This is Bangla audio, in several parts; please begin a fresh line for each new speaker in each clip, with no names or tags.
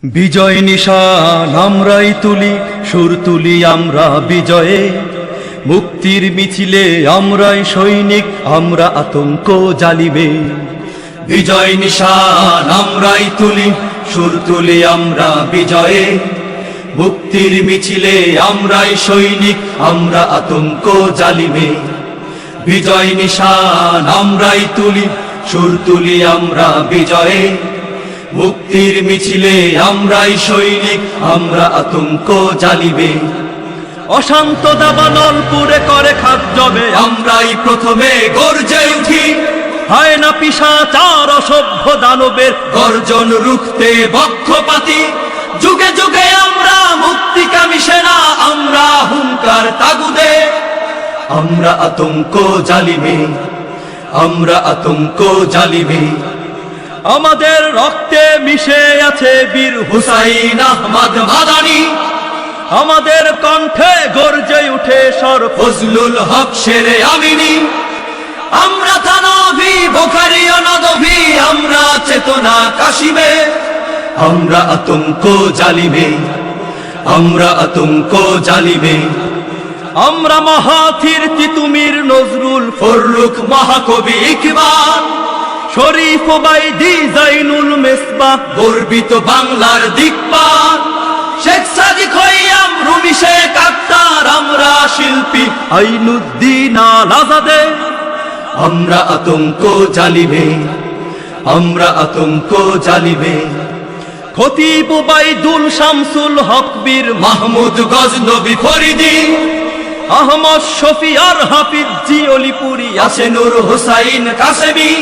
বিজয় নিশান আমরাই তুলি, সুর তুলি আমরা বিজয়ে। মুক্তির মিছিলে আমরাই সৈনিক, আমরা আতঙ্ক জ্বালিবে। বিজয় নিশান আমরাই তুলি, সুর তুলি আমরা বিজয়ে। মুক্তির মিছিলে আমরাই সৈনিক, আমরা আতঙ্ক জ্বালিবে। বিজয় নিশান আমরাই তুলি, সুর তুলি আমরা বিজয়ে। মুক্তির মিছিলে আমরাই সৈনিক, আমরা আতঙ্ক জ্বালিবে। অশান্ত দাবানলপুরে করে খাদ্যবে আমরাই প্রথমে গর্জে উঠি। হয় না পিশাচার অসভ্য দানবের গর্জন রুখতে বক্ষপাতি। যুগে যুগে আমরা মুক্তিকামী সেনা, আমরা হুঙ্কার তাগুদে। আমরা আতঙ্ক জ্বালিবে, আমরা আতঙ্ক জ্বালিবে। আমাদের রক্তে মিশে আছে বীর হুসাইন আহমদ মাদানী। আমাদের কণ্ঠে গর্জে উঠে সর ফজলুল হক শেরে আমিনী। আমরা থানভী বুখারী ও নদভী, আমরা চেতনা কাশিবে। আমরা আতঙ্ক জ্বালিবে, আমরা আতঙ্ক জ্বালিবে। আমরা মাহাথির তিতুমির নজরুল ফররুখ মহাকবি ইকবাল, শরীফ ওবাইদি জাইনুল মেসবাহ গর্বিত বাংলার দিকপাল। শেখ সাদিক খৈয়াম রুমি শেখ আক্তার, আমরা শিল্পী আইনুদ্দিন আল আজাদে। আমরা আতঙ্ক জ্বালিবে, আমরা আতঙ্ক জ্বালিবে। খতিব ওবাইদুল শামসুল হক বীর মাহমুদ গজনবী ফরিদি, আহমদ শফি আর হাফিজ জি অলিপুরি আসেনুর হুসাইন কাসেমি।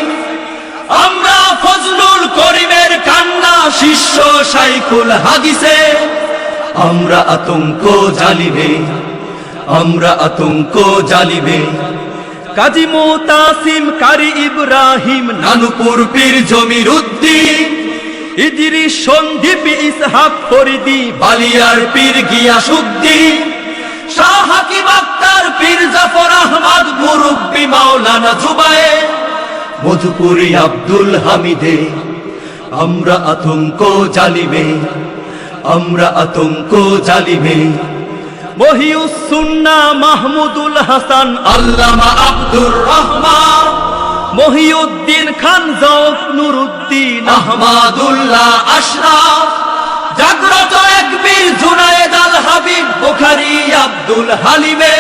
আমরা ফজলুল করিমের কান্না শিষ্য শাইখুল হাদিসে। আমরা আতঙ্ক জ্বালিবে, আমরা আতঙ্ক জ্বালিবে। কাজী মুতাসিম কারি ইব্রাহিম নানুপুর পীর জমির উদ্দিন, ইদ্রিস সন্দীপ ইসহাক ফরিদি বালিয়ার পীর গিয়াসউদ্দিন। শাহ হাকিম আক্তার পীর জাফর আহমদ মুরব্বি মাওলানা জুবায়ের, মধুপুরী আব্দুল হামিদে। আমরা আতঙ্ক জ্বালিবে, আমরা আতঙ্ক জ্বালিবে। মহিউস সুন্নাহ মাহমুদুল হাসান আল্লামা আব্দুর রহমান, মহিউদ্দিন খান জাওক নুরুদ্দিন আহমদুল্লাহ আশরাফ। জাগ্রত এক বীর জুনায়েদ আল হাবিব বুখারী আব্দুল হালিমে।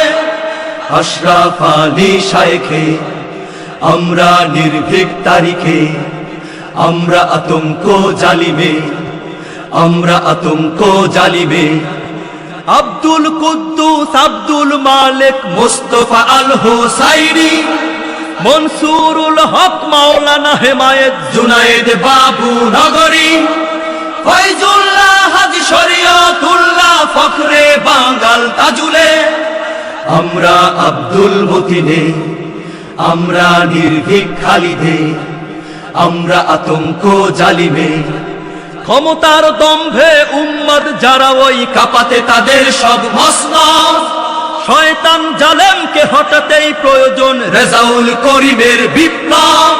আশরাফ আলী শাইখে, আমরা নির্ভীক তারিখে। আমরা আতঙ্ক জ্বালিবে, আমরা আতঙ্ক জ্বালিবে। আব্দুল কুদ্দুস আব্দুল মালিক মুস্তাফা আল হুসাইনি, মনসুরুল হক মাওলানা হেমায়েত জুনায়েদ বাবু নগরী। ফয়জুল্লাহ হাজী শরীয়তুল্লাহ ফখরে বাঙ্গাল তাজুলে। আমরা আব্দুল মতিনে, আমরা নির্ভীক খালিদে। আমরা আতঙ্ক জ্বালিবে। ক্ষমতার দম্ভে উম্মত যারা ওই কাঁপাতে তাদের সব মসনদ। শয়তান জালেমকে হটাতেই প্রয়োজন রেজাউল করিমের বিপ্লব।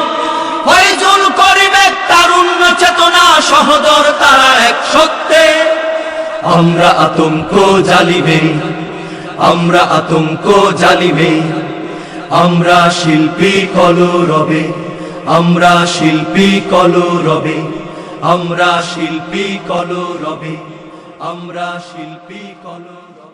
ফয়জুল করিমের তারুণ্য চেতনা সহদর তারা এক সত্যে। আমরা আতঙ্ক জ্বালিবে, আমরা আতঙ্ক জ্বালিবে। আমরা শিল্পী কলরবে, আমরা শিল্পী কলরবে। আমরা শিল্পী কলরবে, আমরা শিল্পী কলরবে।